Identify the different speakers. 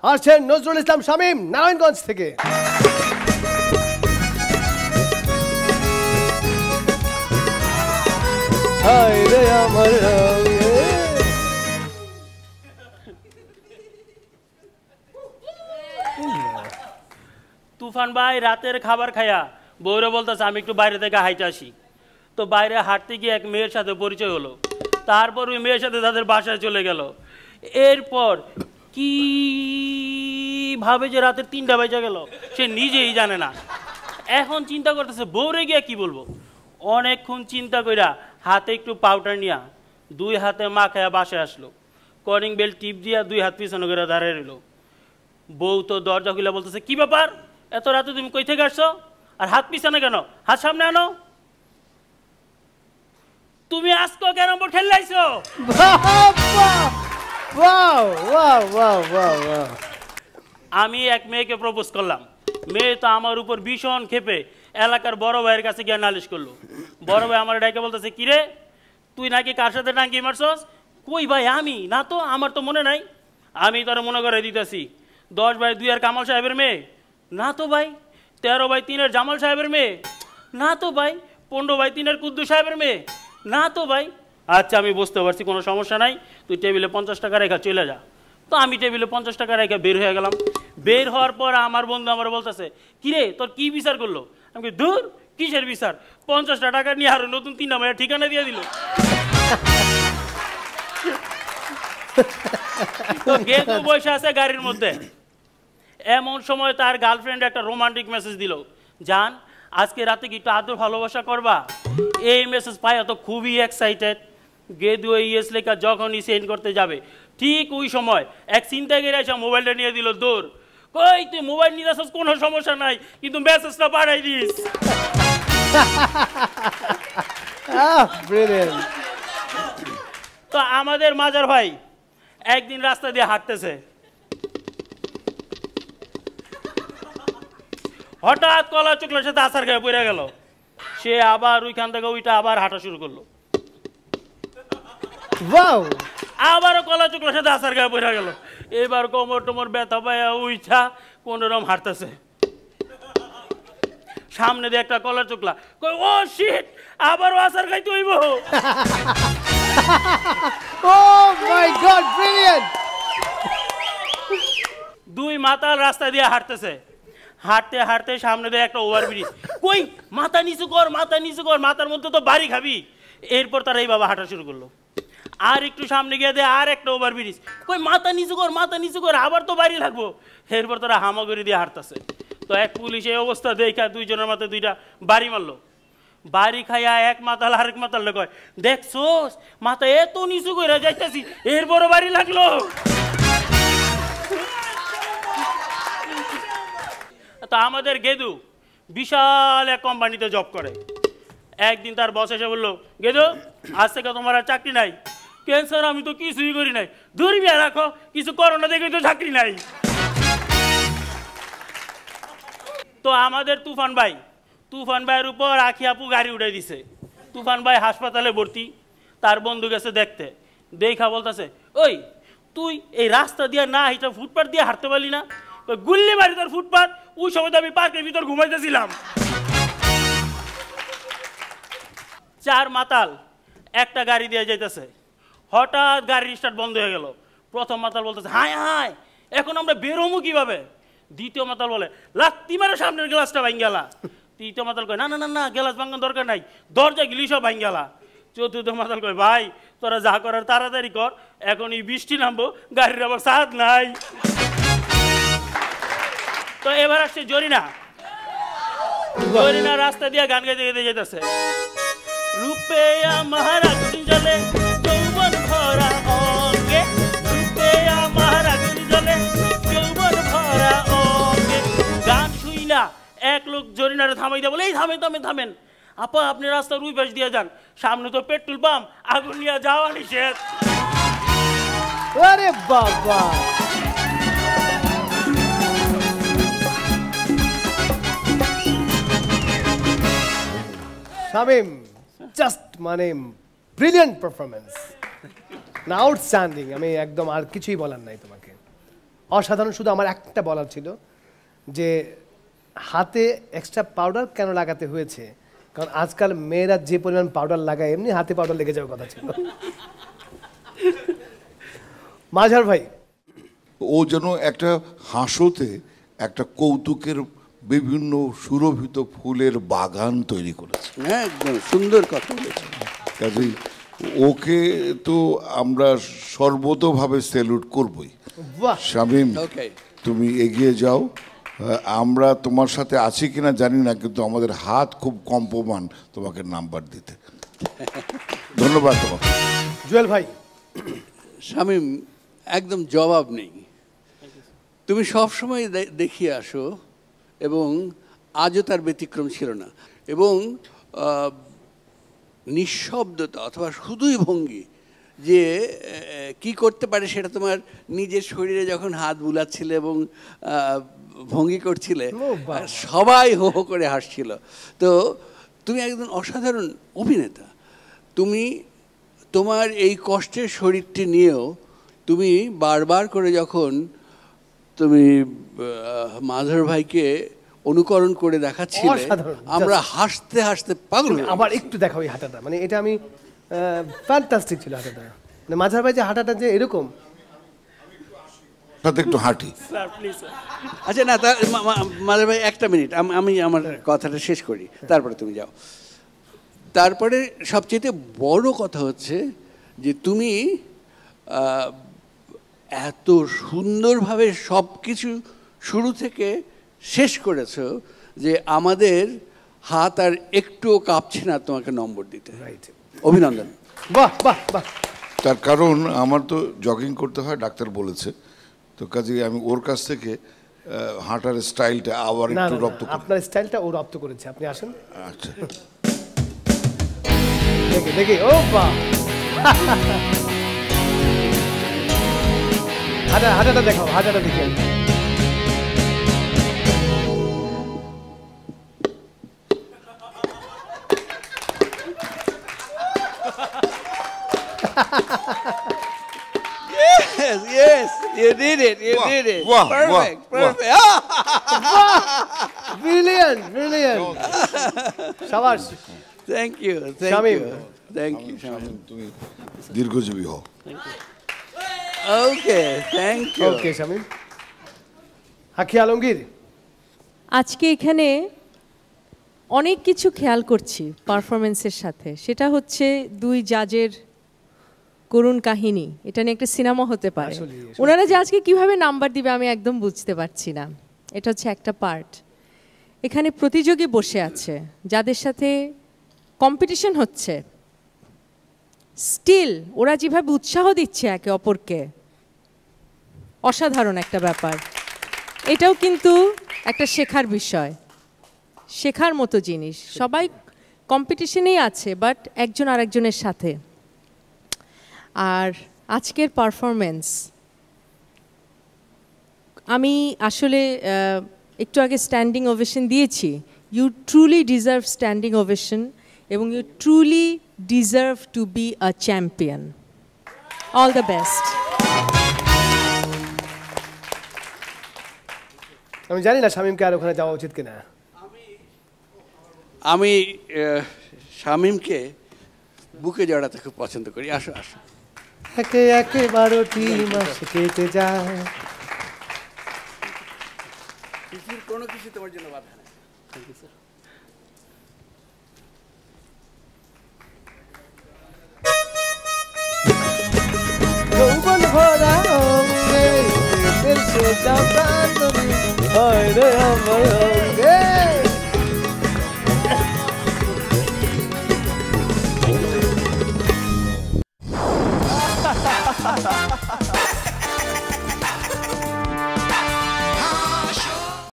Speaker 1: আসছেন নজরুল ইসলাম শামীম নারায়ণগঞ্জ থেকে।
Speaker 2: তুফান ভাই রাতের খাবার খায়া বউরে বলতেছে আমি একটু বাইরে থেকে হাইটে আসি। তো বাইরে হাঁটতে গিয়ে এক মেয়ের সাথে পরিচয় হলো, তারপর ওই মেয়ের সাথে তাদের বাসায় চলে গেল। এরপর কি ভাবে যে রাতের 3টা বাজে গেল সে নিজেই জানে না। এখন চিন্তা করতেছে বউরে গিয়া কি বলবো। অনেকক্ষণ চিন্তা কইরা হাতে একটু পাউডার নিয়া 2 হাতে মাখায়া বাসায় আসলো। কলিং বেল টিপ দিয়া 2 হাত পিছনে করে দাঁড়িয়ে রইল। বউ তো দরজা খুলে বলতেছে কি ব্যাপার, এত রাতে তুমি কই থেকে আসছো, আর হাত পিছনে কেন, হাত সামনে আনো। তুমি আজকে ক্যারাম বোর্ড খেলাইছো। আমি এক মেয়েকে প্রপোজ করলাম, মেয়ে তো আমার উপর ভীষণ ক্ষেপে এলাকার বড় ভাইয়ের কাছে গিয়ে নালিশ করলো। বড় ভাই আমার ডাকে বলতেছে কিরে তুই নাকি কার সাথে টাঙ্কি মারছস। কই ভাই আমি না তো, আমার তো মনে নাই। আমি তোর মনে করে দিতেছি 10/2 কামাল সাহেবের মেয়ে না তো ভাই, 13/3 জামাল সাহেবের মেয়ে না তো ভাই, 15/3 কুদ্দুস সাহেবের মেয়ে না তো ভাই। আচ্ছা আমি বুঝতে পারছি, কোনো সমস্যা নাই, তুই টেবিলে 50 টাকা রেখা চলে যা। তো আমি টেবিলে 50 টাকা রেখে বের হয়ে গেলাম। বের হওয়ার পর আমার বন্ধু আমার বলতেছে কিরে তোর কি বিচার করলো। আমি দূর কিসের বিচার, 50টা টাকা নিয়ে আরো নতুন 3টা মেয়ের ঠিকানা দিয়ে দিল। তো গেদু বসে আছে গাড়ির মধ্যে, এমন সময় তার গার্লফ্রেন্ড একটা রোমান্টিক মেসেজ দিল, জান আজকে রাতে কি একটু আদর ভালোবাসা করবা। এই মেসেজ পাই তো খুবই এক্সাইটেড। গেদু ইয়েস লেখা যখনই সেন্ড করতে যাবে ঠিক ওই সময় এক চিন্তাগিরি এসে মোবাইলটা নিয়ে দিল দৌড়। কই তুই মোবাইল নিয়ে আসছিস কোনো সমস্যা নাই, কিন্তু মেসেজটা পাঠাই দিস। তো আমাদের মাজার ভাই একদিন রাস্তা দিয়ে হাঁটতেছে, হঠাৎ কলা চুকলার সাথে আছাড় খেয়ে পড়ে গেল। সে আবার ওইখান থেকে ওইটা আবার হাঁটা শুরু করলো। আবারও কলা চুকলার সাথে আছাড় খেয়ে পড়ে গেল। এবার কোমর টোমর ব্যথা পায়া উইঠা কোনরকম হাঁটতেছে। সামনে দিয়ে একটা কলা চুকলা, কই ও শিট আবারও আছাড় খাইতে হইব।
Speaker 1: Oh my God, brilliant!
Speaker 2: 2 মাতাল রাস্তা দিয়ে হাঁটতেছে, হাঁটতে হাঁটতে সামনে দিয়ে একটা ওভারব্রিজ। কই মাথা নিচু কর, মাথা নিচু কর, মাথার মধ্যে তো বাড়ি খাবি। এরপর তারা এইভাবে হাঁটা শুরু করলো। আর একটু সামনে গিয়ে দেয় আর একটা ওভারব্রিজ, কই মাথা নিচু কর, মাথা নিচু কর, আবার তো বাড়ি লাগবো। এরপর তারা হামাগুড়ি দিয়ে হাঁটতেছে। তো এক পুলিশ এই অবস্থা দেখা 2 জনের মাথায় 2টা বাড়ি মারলো। বাড়ি খাইয়া এক মাতাল আরেক মাতাল কয় দেখছোস মাথা এত নিচু করে যাইতেছি, এরপরও বাড়ি লাগলো। তো আমাদের গেদু বিশাল এক কোম্পানিতে জব করে। একদিন তার বস এসে বললো, গেদু আজ থেকে তোমার আর চাকরি নাই। ক্যান্সার আমি তো কিছুই করি নাই, ধরি বিয়া রাখো, কিছু করোনা দেখে তো চাকরি নাই। তো আমাদের তুফান ভাইয়ের উপর আখি আপু গাড়ি উঠে দিছে। তুফান ভাই হাসপাতালে ভর্তি, তার বন্ধু গেছে দেখতে, দেখা বলতেছে ওই তুই এই রাস্তা দিয়ে না এটা ফুটপাথ দিয়ে হাঁটতে পারলি না। গুল্লি মারি তোর ফুটপাথ, ওই সময় তো আমি পার্কের ভিতর ঘুমাইতেছিলাম। 4 মাতাল একটা গাড়ি দিয়ে যাইতেছে, হঠাৎ গাড়ির স্টার্ট বন্ধ হয়ে গেল। প্রথম মাতাল বলতেছে হায় হায় এখন আমরা বেরোমু কিভাবে। দ্বিতীয় মাতাল বলে লাত্তি মারে সামনের গ্লাসটা ভাঙ গেলা। তৃতীয় মাতাল কয় না না না না গ্লাস ভাঙার দরকার নাই, দরজা গিলি সব ভাঙ গেলা। চতুর্থ মাতাল কয় ভাই তোরা যা করার তাড়াতাড়ি কর, এখন এই বৃষ্টি নামবো, গাড়ির আবার সাথ নাই। তো এবার আসছে জরিনা রাস্তা দিয়ে গান গাইতে গাইতে যেতেছে, রূপে আমার আগুন জ্বলে যৌবন ভরা অঙ্গে, রূপে আমার আগুন জ্বলে যৌবন ভরা অঙ্গে। গান শুই না এক লোক জরিনারে থামাই দেয়, বলে এই থামেন থামেন থামেন আপা আপনি রাস্তার ওই পাশ দিয়ে যান, সামনে তো পেট্রোল পাম্প, আগুন নিয়ে যাওয়া নিষেধ।
Speaker 1: আরে বাবা শামীম জাস্ট মানে ব্রিলিয়ান্ট পারফরমেন্স, না আউটস্ট্যান্ডিং। আমি একদম আর কিছুই বলার নাই তোমাকে, অসাধারণ। শুধু আমার একটা বলার ছিল যে হাতে এক্সট্রা পাউডার কেন লাগাতে হয়েছে, কারণ আজকাল মেয়েরা যে পরিমাণ পাউডার লাগায় এমনি হাতে পাউডার লেগে যাওয়ার কথা ছিল। মাঝার ভাই,
Speaker 3: ও যেন একটা হাসোতে একটা কৌতুকের বিভিন্ন সুরভিত ফুলের বাগান তৈরি করেছে।
Speaker 4: হ্যাঁ, একদম সুন্দর কথা বলেছে।
Speaker 3: কাজেই ওকে তো আমরা সর্বতোভাবে স্যালুট করবই।
Speaker 1: বাহ,
Speaker 3: শামীম,
Speaker 4: ওকে,
Speaker 3: তুমি এগিয়ে যাও। আমরা তোমার সাথে আছি কিনা জানি না, কিন্তু আমাদের হাত খুব কম্পমান তোমাকে নাম্বার দিতে। ধন্যবাদ তোমাকে।
Speaker 1: জুয়েল ভাই।
Speaker 4: শামীম, একদম জবাব নেই। তুমি সবসময় দেখিয়ে আসো এবং আজও তার ব্যতিক্রম ছিল না। এবং নিঃশব্দতা অথবা শুধুই ভঙ্গি যে কি করতে পারে সেটা তোমার নিজের শরীরে যখন হাত বুলাচ্ছিলে এবং ভঙ্গি করছিলে, সবাই হো হো করে হাসছিল। তো তুমি একজন অসাধারণ অভিনেতা। তুমি তোমার এই কষ্টের শরীরটি নিয়েও তুমি বারবার করে যখন তুমি মাধুর ভাইকে অনুকরণ করে দেখাচ্ছিলে, আমরা হাসতে হাসতে পাগল।
Speaker 1: আবার একটু দেখাও এই হাঁটাটা, মানে এটা আমি ফ্যান্টাস্টিক ছিল হাঁটাটা। মানে মাঝার ভাই যে হাঁটাটা যে এরকম,
Speaker 3: সাথে একটু হাঁটি।
Speaker 4: আচ্ছা না, মাধুর ভাই একটা মিনিট, আমি আমার কথাটা শেষ করি, তারপরে তুমি যাও। তারপরে সবচেয়ে বড় কথা হচ্ছে যে তুমি এত সুন্দরভাবে সব কিছু শুরু থেকে শেষ করেছো যে আমাদের হাত আর একটুও কাঁপছে না তোমাকে নম্বর দিতে। অভিনন্দন।
Speaker 1: বাহ বাহ বাহ।
Speaker 3: তার কারণ আমার তো জগিং করতে হয়, ডাক্তার বলেছে, তো কাজে আমি ওর কাছ থেকে হাঁটার স্টাইলটা আবার একটু রপ্ত করি।
Speaker 1: আপনার স্টাইলটা ও রপ্ত করেছে, আপনি আসেন।
Speaker 3: আচ্ছা,
Speaker 1: দেখি দেখি, ও বাহ, হাঁটাটা দেখাও, হাঁটাটা দেখি।
Speaker 4: Yes, yes, you did it, you did it.
Speaker 3: Wow,
Speaker 4: Perfect,
Speaker 3: wow,
Speaker 4: perfect.
Speaker 1: Brilliant, brilliant. শাবাশ।
Speaker 4: Thank you, thank
Speaker 1: Shamim.
Speaker 4: you, thank you, Shamim.
Speaker 3: তুমি দীর্ঘজীবী হও।
Speaker 4: Okay, thank you.
Speaker 1: ওকে শামীম। হাকি আলমগীর,
Speaker 5: আজকে এখানে অনেক কিছু খেয়াল করছি পারফরমেন্সের সাথে, সেটা হচ্ছে দুই জাজের করুণ কাহিনী। এটা নিয়ে একটা সিনেমা হতে পারে। ওনারা যে আজকে কিভাবে নাম্বার দিবে আমি একদম বুঝতে পারছি না। এটা হচ্ছে একটা পার্ট। এখানে প্রতিযোগী বসে আছে যাদের সাথে কম্পিটিশন হচ্ছে, স্টিল ওরা যেভাবে উৎসাহ দিচ্ছে একে অপরকে, অসাধারণ একটা ব্যাপার। এটাও কিন্তু একটা শেখার বিষয়, শেখার মতো জিনিস। সবাই কম্পিটিশনেই আছে, বাট একজন আরেকজনের সাথে। আর আজকের পারফরমেন্স, আমি আসলে একটু আগে স্ট্যান্ডিং ওভেশন দিয়েছি। You truly deserve standing ovation এবং you truly deserve to be a champion. All the best.
Speaker 1: আমি জানি না শামীমকে আর ওখানে যাওয়া উচিত কিনা।
Speaker 4: আমি শামীমকে বুকে জড়াতে খুব পছন্দ করি। আসো আসো।
Speaker 1: একে একে 12টি মাস কেটে যায়।
Speaker 4: কোনো কিছু তোমার জন্য বাধা নেই। Thank you sir.
Speaker 1: যৌবন ভরা অঙ্গে দেশের সোজা প্রান্তরে হয় রে আমার